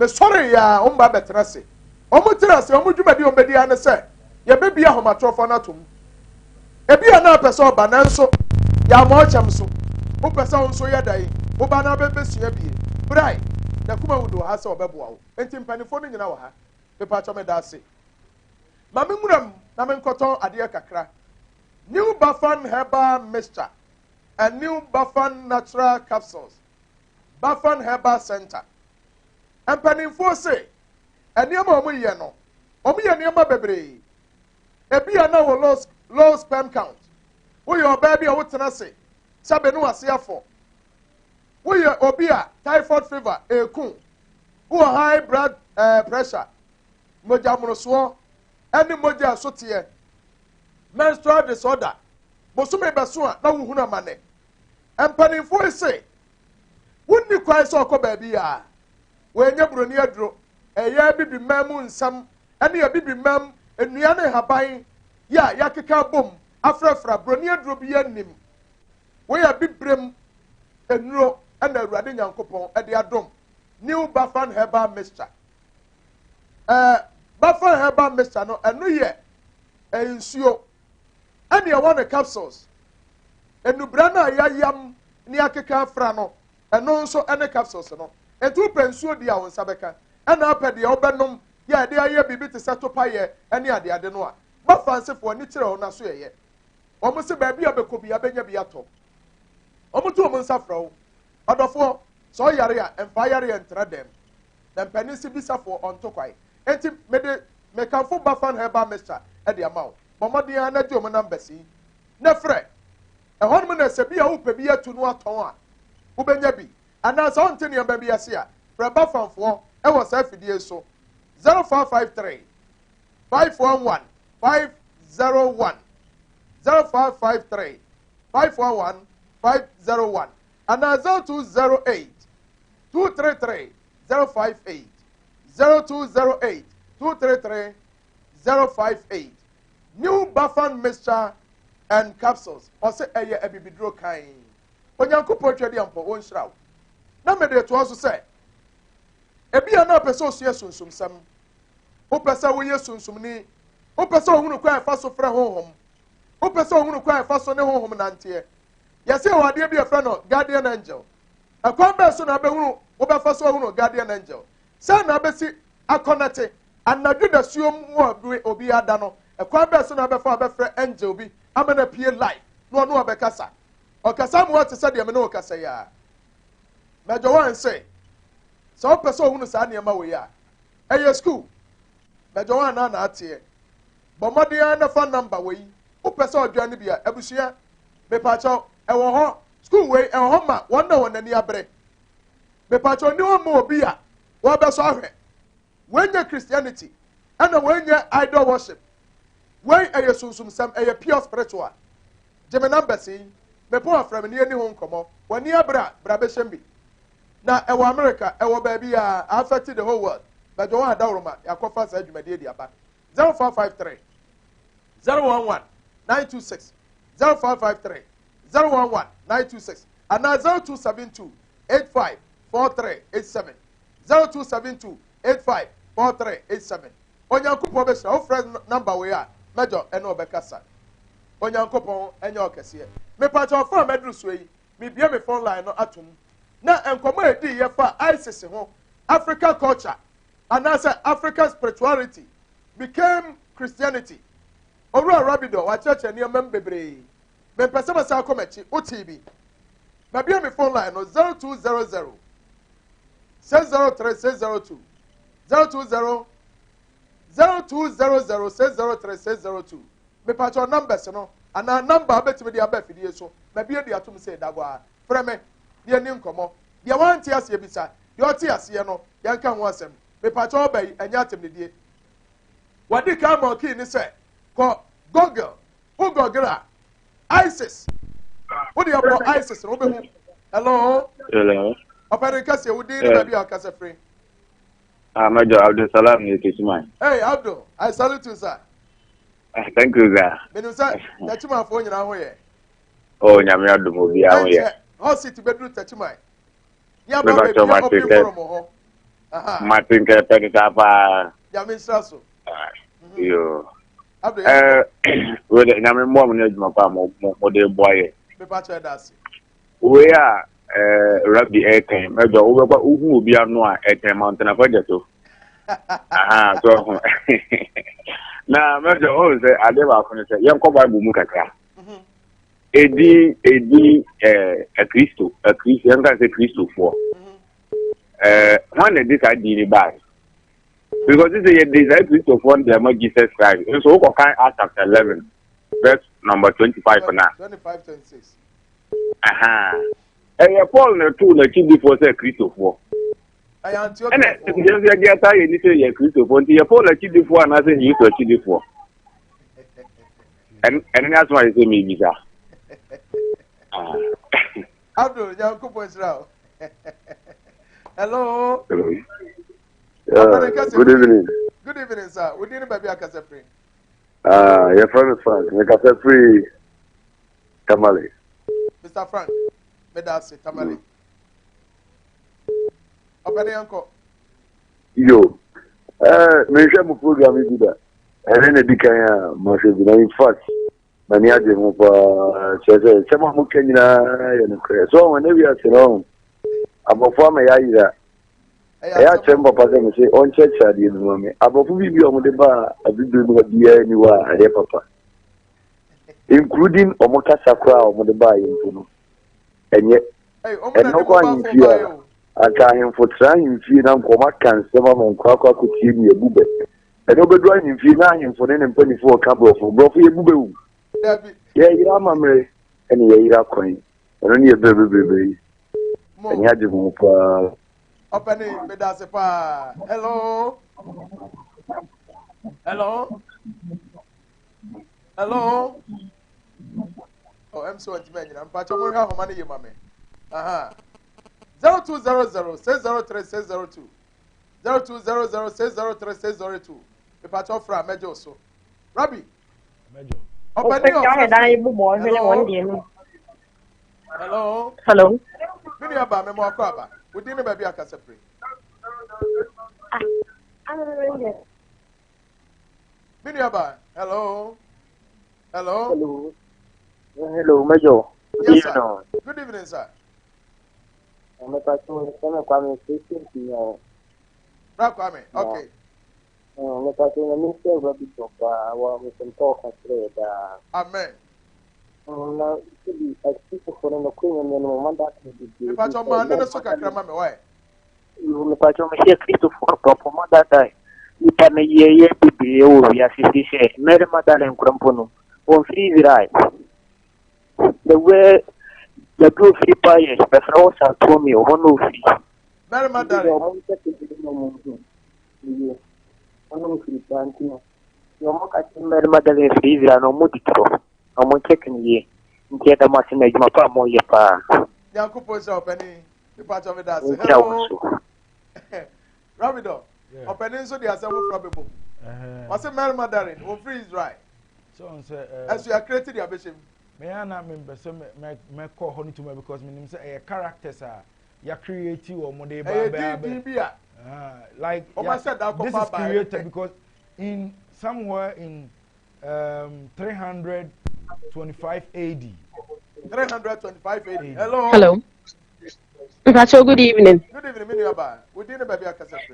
me sorry ya omba betrase omu trase omu dwuma de ombedi ane se ye be bia homatrofo na tom ebi ana pese oba na nso ya ma ochem so o pese nso ye dai o ba na be besua bie brai na Kumawu do ha se obeboa wo enti mpanifo no nyina wo ha pepa cho me da se ma me muram na me nkoton ade kakra new Bafan herbal mixture and new Bafan natural capsules Bafan herbal center mpanifo se enioma omo ye no omo ye nioma bebre ebi ana wo low sperm count. We your baby or what's say? Sabenu asiafo. We your obia typhoid fever ekun. Who high blood pressure. Moja monoswo. Any moja sotie. Menstrual disorder. Bosume basua na wuhuna mane. Empanifo say. Wunni kwai so ko baby ya. We nya broni adro. Eya bibi mamu nsam. Ene ya bibi mam enuane haban. Ya yakeka bom afrafra broni adro bi anim we ya bibrem enuro ana awurade nyankopon e de adom new Bafan herbal mixture Bafan herbal mixture no enu ye ensuo ene ya one capsules enubra na yayam ni akeka afra no eno nso ene capsules no etu pensuo di a won sabeka ena apede ya obenom ya de aye bibi te setopa ye ene ade no a Bafansefo ni kire ho na so yeye omo se ba bia bekobi abenya bia to omo to omo nsafra wo odofo so yare a emfa yare entra dem na panisi bisafo onto kwai enti me kanfo Bafan herbal mixture e de amawo bomode an na di omo numbers yi na frɛ ehon mo na se bia wo pe bia tu no aton a wo benya bi ana so onte ne ba bia se a frɛ Bafanfo e wo sa fidie so 0553 511 501 0553 511 501 and 0208 233 058 0208 233 058 New Buffon mixture and capsules ɔsɛ ɛyɛ abibiduro kan onyankopɔn twɛde ampo wɔn hyiraw na mede to aso sɛ ebi a na pɛ sɛ osua sunsumsɛm wopɛ sɛ woyɛ sunsumni wopɛ sɛ ohunu kwan ɛfa so frɛ honhom wopɛ sɛ ohunu kwan ɛfa so ne honhom nanteɛ yɛsɛ wɔ adeɛ bi ɛfrɛ no guardian angel ɛkwan bɛɛ so na abɛhunu wobɛfa so ohunu guardian angel sɛ na abɛsi akɔnɛte anadwo da suom wɔ obi ada no ɛkwan bɛɛ so na abɛfa abɛfrɛ angel bi ama na pie live na ɔno ɔbɛkasa ɔkasa mu wɔte sɛ deɛ me ne ɔkasa yi a mɛdwo wɔn sɛ sɛ wopɛ sɛ ohunu saa nneɛma wɔ yi a ɛyɛ school mɛdwo wɔn na ateɛ bɔ mmɔden na fa number wɔ yi wopɛ sɛ ɔdwa no bi a abusua mepaakyɛw ɛwɔ hɔ school wei ɛwɔ hɔ ma wɔn na wɔn n'ani abere mepaakyɛw ni wɔn ma obi a wɔbɛsɔ ahwɛ wɔnyɛ Christianity ɛna wɔnyɛ idol worship wɔn ɛyɛ sunsumsɛm ɛyɛ pure spiritual gyeme numbers yi mepɔ afrɛm ni ani ho nkɔmɔ wɔn ni abere a bra bɛhyɛm bi na ɛwɔ America ɛwɔ baabi a affect the whole world mɛdwo wɔn adawroma yakɔfa saa dwumadie di aba 0553 011 926 0553 011 926 and 0272 85 4387 0272 85 4387 onyankopɔn bɛhyira wo frɛ number wei a mɛdwo ɛne ɔbɛkasa onyankopɔn ɛnyɛ ɔkɛseɛ mepaakyɛ ɔfa a mɛduru so yi mebie me phone line no atom na nkɔmmɔ edi yɛfa ISIS ho African culture anaasɛ African spirituality became Christianity owura rabido wakyerɛkyerɛ nneɛma bebree mempɛ sɛ mɛsa akɔ m'akyi wotii bi mabie me phone line no 0200 603 602 020 0200 603 602 mepatɔ numbers no ana number abɛtumi de aba afidie so mabie de atom sɛ dago a frɛ me deɛ ni nkɔmmɔ deɛ wante aseɛ bisa deɛ ɔte aseɛ no yɛnka ho asɛm mepatɔ ɔba yi ɛnyɛ atemnidie wɔde ka ma ɔkii ne sɛ kɔ Google wo Google a ISIS wode yɛbɔ ISIS no wobɛhu hello ɔpɛne kɛseɛ wodin ne baabi a ɔkasa firi
Major Abdul Salam Nekishman.
Hey Abdul, I salute you sir.
Thank you sir.
Menu sir, Tachima for nyina ho ye.
Oh nyame adom obi a ho ye.
How city bedroom Tachima. Ya
ba be obi forum ho. Aha. Martin ke pedita pa.
Ya me straso.
Yo. Abdul. We nyame mo na adwuma pa mo de boye.
Me pa che dasi.
We a Rabbi Eken, Major, who will be a no Eken Mountain of Vegeto. Aha, so now, Major, oh, I never say, young Coba Bumukaka. A Christo, young guy say Christo for. One of this I did buy. Because this is a desire Christo for the Jesus Christ. So, okay, chapter 11, verse number 25 for now.
25, 26.
Aha. Paul na tu na chidi for say Christopher. And just get tired you say Christopher. Paul na chidi for na say you to chidi for. And that's why I say me visa.
Abdul, Yankupo Israel. Hello.
Good evening.
Good evening, sir. We didn't baby akasa free.
Your friend is Frank. Akasa free. Tamale.
Mr. Frank. Medasi Tamale. Opere yanko.
Yo. Me share mo program yi da. Ene dikan ya mo se bi na in fact. Na ni ade mo pa chese. Chema mo kenyina ya no kre. So when we are sitting abofo ma ya yira. Ya chemba pa se me se on checha di no me. Abofo bi o mo de ba abidu no di ya ni wa ade papa. Including omoka sakra o mo de ba yi no. Enye eno kwa nyifia aka hemfotra nyifia na nkoma kansema mo nkwa kutie ni ebube eno bedu anyifia na hemfone ne mpanifo ka brofo ebube wu ye yira mamre ene ye yira kwan eno ne ebebe enya je mo pa
opani bedase pa hello Hello. Hello. Oh, I'm so anti-man. I'm patching more how money you, mammy. Aha. 0200 603 602. 0200 603 602. The patch of Fra Major so. Rabbi.
Major.
Open your Hello.
Hello.
Mini aba me mo akwa we din ba bia kasa pre. Mini aba. Hello. Hello.
Hello. Hello, Major.
Yes, sir. Good evening, sir.
I'm a person who Kwame speaking to you.
Kwame. Okay.
I'm a person who is a bit of we can talk and trade.
Amen.
Now, to be a people for an opinion and no one that
be. If I told my name, so can come away.
You will patch on here, Christopher, proper mother die. You can a year be over, as he said, Mary Madame and Crampono. On free right. The way the two free buyers, but also told me one of free.
Mary Madame.
One free planting. Your market Mary Madame free and no mudito. I'm checking ye. Get a machine of my palm on your pa.
Yanko post up any part of it. Hello. Rabido. Opening so the assembly probable. What's a Mary Madame? Oh, free is right.
So, sir,
as you are created your bishop.
May I not remember some call honey to me because my name say a characters are you creative or more like this is created because in somewhere in 325 AD.
325 AD. Hello.
Hello. Pacho, good evening.
Good evening, Miniaba. We didn't baby a cassette.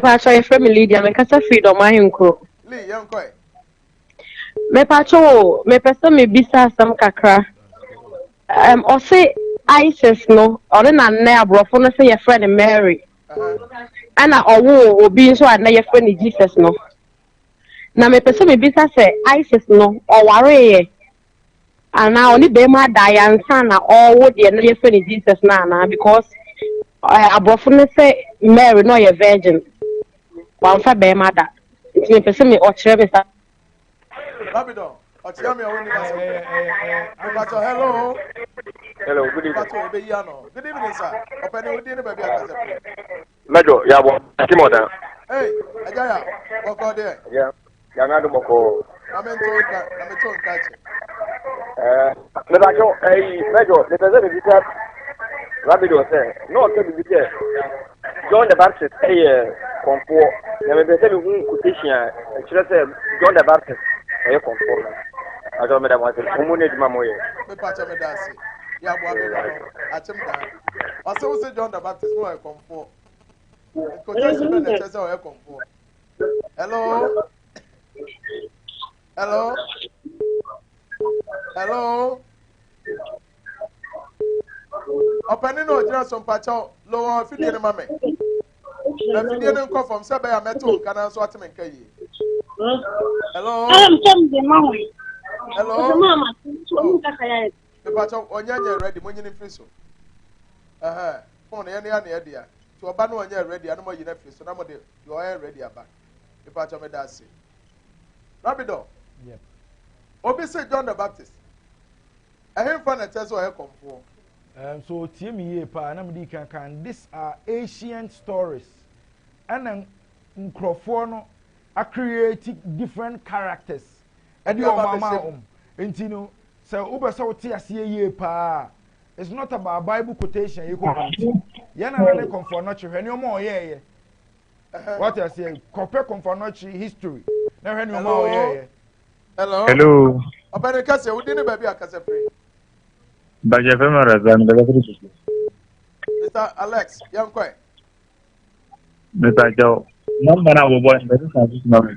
Pacho, your family, Lydia, my casa freedom, my uncle.
Lee, young quite.
Me pacho, me person me bisa some kakra. Or say ISIS no, or then I never for say your friend Mary. And I or be so I know your friend Jesus no. Na me person me bisa say ISIS no or worry. And now only be my Diane son or would you know your friend Jesus na because I brofone say Mary no your virgin. One for be mother. It's me person me or chere me.
Rabido, tell me when you hello.
Hello, good evening.
Good evening, sir. Opening with dinner, baby.
Major, yeah, what?
Hey, Ajaya, walk out there.
Yeah, Yanado Moko.
I'm in tone catch.
Major, the president is Rabido said, no, I can't be there. John the Baptist, comfort. Never be said, quotation, John the Baptist. I comfort. I don't know what I'm going to do.
Me patch me dance. Ya bo abi no. Achim dan. Ose wo say John the Baptist no e comfort. Quotation be na chese o e comfort. Hello. Hello. Hello. Opening no jira some patcho lowo fidie ne mame. Na fidie ne nko from say be ya meto kana so atime nka yi. Hello. Hello.
Mama.
The patcho onye ready mo nyini free so. Phone ye na ya dia. To oba no onye ready anu mo yina free so na mo de you are ready aba. The patcho me da say. Rabido.
Yep.
Obi say John the Baptist. Him for na chese o e komfo.
So tie me here pa na me di kan these are ancient stories. And nkrofo no a create different characters. And your mama ntino say ubesa wote ase ye pa. It's not about Bible quotation you go continue. Ya na na comfort no chehwe ni omo oyeye. What I say compare comfort no history. Na hwe ni omo oyeye.
Hello.
Hello.
Abere kase wo di ne ba bi akase free.
Baje fema razan da free.
Mr. Alex, young quite.
Mr. Joe. Number na wo boy da sa su ma me.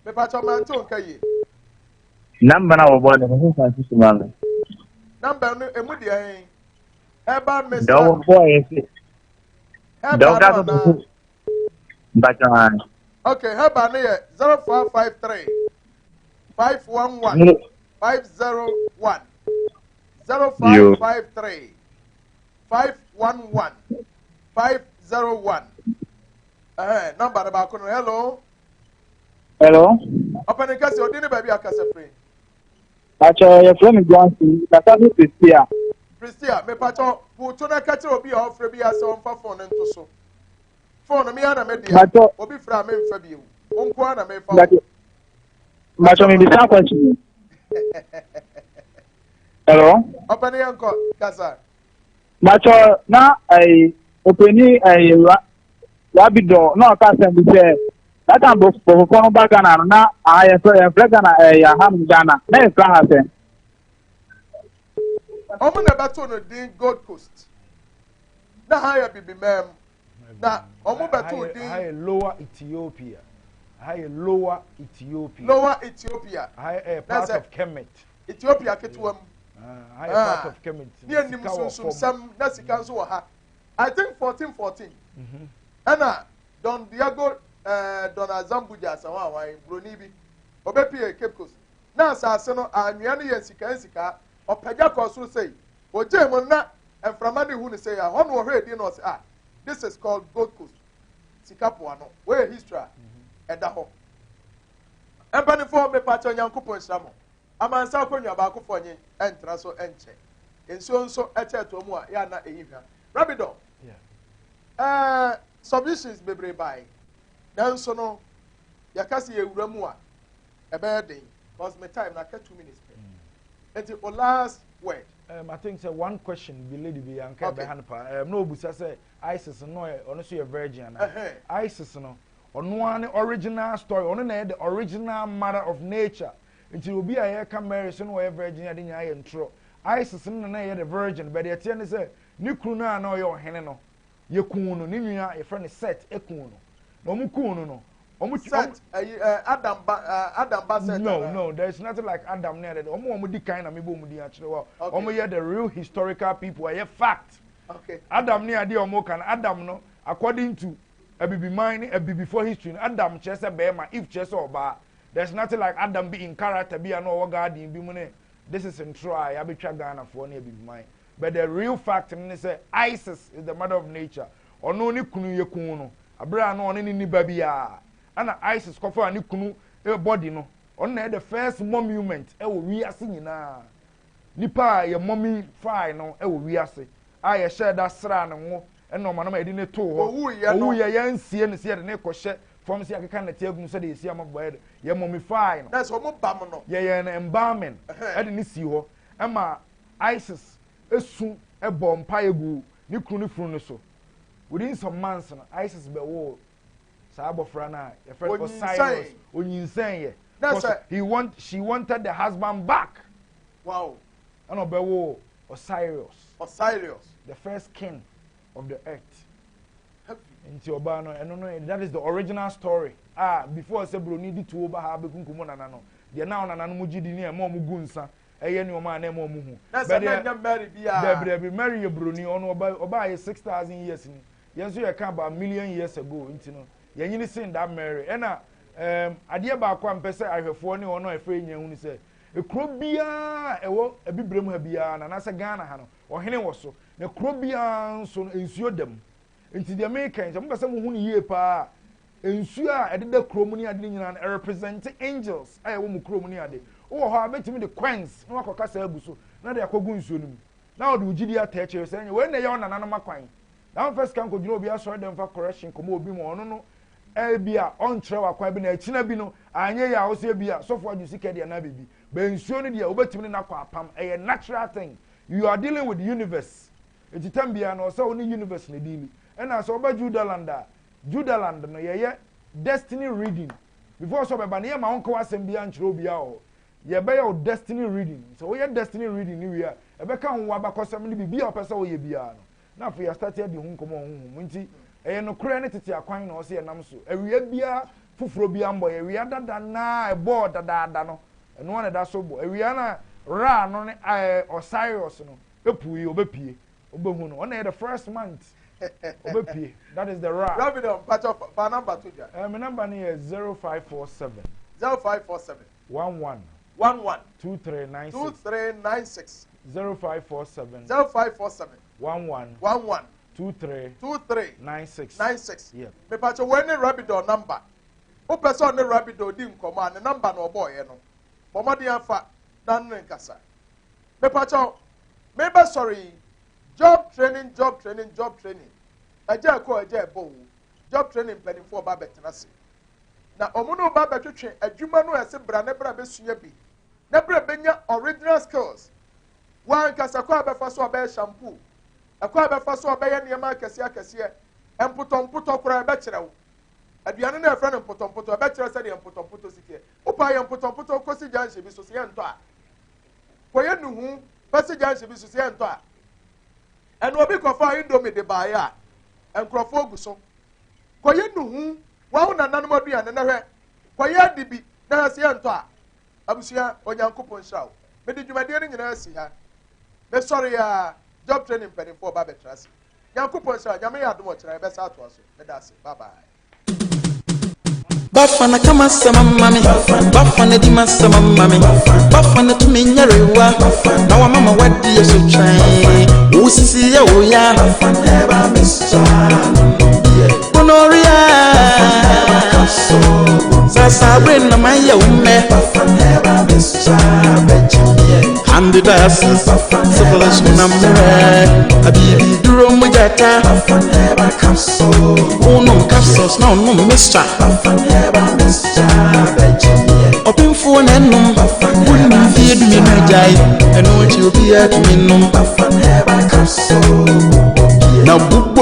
Me patcho man to nka yi.
Number na wo boy da sa su ma me.
Number no emu di en. Eba Mr.
Da wo boy ese. Da ga do. Bacha.
Okay, heba no ye 0453 511 501 0553 511 501. Number ba ko no hello.
Hello.
Open kasi odini baby akasa free.
Pacho, your friend Johnson. Kasa ni Pristia.
Pristia, me pacho, puto na kati obi a ofre bi asa on fa phone nto so. Phone me ana me dia. Obi fra me mfa bi. Onko ana me fa.
Pacho, me bisa question. Hello.
Open yanko kasa.
Pacho, na openi Rabido, no kasa bi say that time for phone back na I Ghana ya ham Ghana. Na fra ha say.
Omo na beto no din Gold Coast. Na higher bibi mem. Na omo beto din
high lower Ethiopia. High lower Ethiopia.
Lower Ethiopia.
High part of Kemet.
Ethiopia ketwam.
High part of Kemet.
Near Nimusum some Nasikanzo ha. I think 1414. Anna Don Diego Don Azambuja sawa wa Bronibi. Obepi Cape Coast. Na asase no anwea ne yensika opaja koso say oje mo na enframani hu ne say ho no hwe di no say this is called Gold Coast sikapo ano we history eda ho empani for me pacho nyankopon sramo amansa konwa ba akofo nyi entra so enche enso eche to mu a ya na ehihwa Rabido submissions bebre bai dan so no yakase ewura mu a ebe den because my time na 2 minutes. It's the last word.
I think so one question be lady be anka be hanpa. No busa say ISIS no honestly a virgin. ISIS no ono original story. Ono na the original mother of nature. Until obi a ka marry so no virgin ade nya intro. ISIS no na the virgin but the tie ne say ni kunu na na yo hene no. Ye kun no ni nua ye friend set ekun no. No mu kun no. Adam said no, there's nothing like Adam near that. Omo di kind na me bo mu di actually well. Omo here the real historical people. Are fact.
Okay.
Adam near the omo can Adam no according to a bibi mine a bibi before history. Adam chese bema if chese oba. There's nothing like Adam be in character be an over garden be mune. This is in try. I be try Ghana for near bibi mine. But the real fact is say ISIS is the mother of nature. Ono ni kunu ye kunu. Abra no oni ni babia. Ana ISIS kofa ani kunu body no on na the first monument e wo wiase nyina nipa ye mommy fry no e wo wiase a ye share da sra ne ho e no manama edi ne to ho owu ye yansie ne se de ne kohye from se akeka na tie agunu se de esi amaboye de ye mommy fry no
that's omo bam no
ye na embalming e de ne si ho e ma ISIS esu e bompa egu ni kunu furu no so within some months no ISIS be wo Sabofrana, a friend was Cyrus, when you say she wanted the husband back.
Wow.
And Obewo Osiris. The first king of the earth. Into Obano, and no, that is the original story. Before Sebro needed to Oba Bekunkumonano. They are now Nanamuji near Momugunsa, a year man named Momu. That's a marry a Bruni on Oba 6,000 years. Yes, you account about a million years ago. Yanyini sin that Mary ena adeɛ baako a mpɛ sɛ ahwɛfoɔ ne ɔno afei nya hu ni sɛ ekuro bia ɛwɔ ebibrem ha bia na nasa Ghana ha no ɔhene wɔ so na kuro bia nso nsuo dam nti deɛ meka nkyɛ mo pɛ sɛ mo hu ni yie paa nsuo a ɛdeda kuro mu ne ade nyina na represent angels a ɛwɔ mu kuro mu ne ade wɔ hɔ a betimi de coins na wakɔka sa agu so na de akɔgu nsuo no mu na ɔde ugidi atɛkyɛ sɛ wei na yɛ ɔnana no makwan na first kan ko gyina obi asɔre dem fa correction komo obi mo ɔno no bia on trewa kwa bi na akina bi no anye ya wo se bia sofo ajusi kede na bebi be nsuo no dia obetimi na kwa apam a natural thing you are dealing with the universe enti tambia no so oni universe na deal and as oba Judaland no ye destiny reading before so be ba na ye ma wonko asem bia nkyere obi a o ye be your destiny reading so we destiny reading ni we a e be ka ho abakosem ni bibia opesa wo ye bia no na for you start here di hu nkomo hu nti no kura ne tete akwan na o se nam so awia bia fufuro bia mbo awia dada na e board dada no eno na da so bo awia na ra no ne Osiris no epui obepie obehu no na the first month obepie that is the ra
Rabido pa number to ja
my number is 0547 11
2396
0547 11 23 96
yeah me pacho when Rabido number o person ne rabido di nkɔmɔ a ne number na ɔbɔ yɛ no bɔmɔden afa dan ne nkasa mepakyɛw meba sorry job training ɛgya ɛkɔ ɛgya ɛbɔ wo job training mpanimfoɔ ba bɛtena se na ɔmo no ba bɛtwetwe adwuma no ɛsɛ bra ne bra bɛsua bi ne bra bɛnya original skills wan kasa kɔ abɛfa so ɔbɛyɛ shampoo ɛkɔ abɛfa so ɔbɛyɛ nneɛma akɛseɛ mpotɔmpotɔ koraa ɛbɛkyerɛ wo aduane no ɛfrɛ no mpotɔmpotɔ ɛbɛkyerɛ sɛ deɛ mpotɔmpotɔ sikiɛ wopa yɛ mpotɔmpotɔ kɔsi gyanhye bi so sɛ yɛntɔ a kɔyɛ nuhu bɛsi gyanhye bi so sɛ yɛntɔ a ɛna obi kɔfa indomie de baayɛ a nkurɔfoɔ gu so kɔyɛ nuhu wɔn nananom aduane na hwɛ kɔyɛ adi bi na hwɛ sɛ yɛntɔ a abusua onyankopɔn hyira wo mede dwumadeɛ no nyinaa si ha mesɔre a job training mpanimfoɔ ba bɛtena se nyankopɔn hyira nyame yɛ adom ɔkyerɛ yɛbɛsa atoa so meda ase bye bye
Bafana kama sama mami Bafana di masama mami Bafana tuminyarewa Na wa mama wadi ya so try Usisi ya uya Bafana eba misa Bonoria Sasa brain na maya ume Bafana eba misa Handidasi Syphilis munamure Abibi duro mujata Bafana eba kapso Unum kapsos na unum mischa Bafana Open phone and num, wouldn't feed me no jai, and what you be at me num. Now, book,